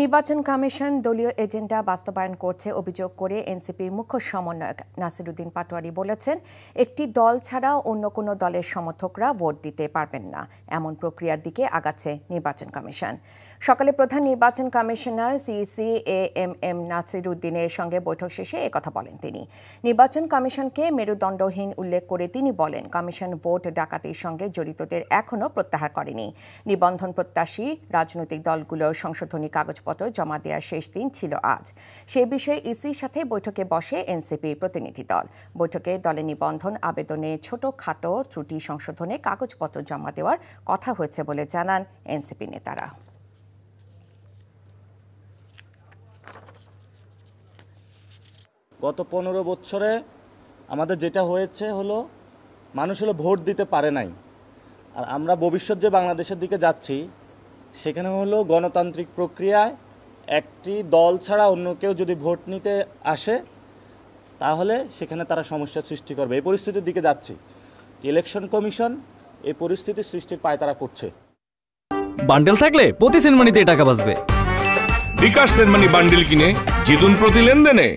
নির্বাচন কমিশন দলীয় এজেন্ডা বাস্তবায়ন করছে অভিযোগ করে এনসিপির মুখ্য সমন্বয়ক নাসিরুদ্দিন পাটোয়ারি বলেছেন, একটি দল ছাড়া অন্য কোনো দলের সমর্থকরা ভোট দিতে পারবেন না, এমন প্রক্রিয়ার দিকে আগাচ্ছে নির্বাচন কমিশন। সকালে প্রধান নির্বাচন কমিশনার সিইসি এএমএম নাসিরুদ্দিনের সঙ্গে বৈঠক শেষে একথা বলেন তিনি। নির্বাচন কমিশনকে মেরুদণ্ডহীন উল্লেখ করে তিনি বলেন, কমিশন ভোট ডাকাতির সঙ্গে জড়িতদের এখনও প্রত্যাহার করেনি। নিবন্ধন প্রত্যাশী রাজনৈতিক দলগুলোর সংশোধনী কাগজপত্র জমা দেওয়ার শেষ দিন ছিল আজ। সে বিষয়ে ইসির সাথে বৈঠকে বসে এনসিপির প্রতিনিধি দল। বৈঠকে দলের নিবন্ধন আবেদনে ছোটখাটো ত্রুটি সংশোধনে কাগজপত্র জমা দেওয়ার কথা হয়েছে বলে জানান এনসিপি নেতারা। গত 15 বছরে আমাদের যেটা হয়েছে হলো মানুষ ভোট দিতে পারে নাই। আর আমরা ভবিষ্যৎ যে বাংলাদেশের দিকে যাচ্ছি সেখানে হলো গণতান্ত্রিক প্রক্রিয়ায় একটি দল ছাড়া অন্য কেউ যদি ভোট নিতে আসে তাহলে সেখানে তারা সমস্যার সৃষ্টি করবে। এই পরিস্থিতির দিকে যাচ্ছি। ইলেকশন কমিশন এই পরিস্থিতি সৃষ্টির পায়তারা করছে। বান্ডেল থাকলে প্রতি সেনমানিতে টাকা বাঁচবে। বিকাশ সেনমানি বান্ডেল কিনে জিতুন প্রতি লেনদেনে।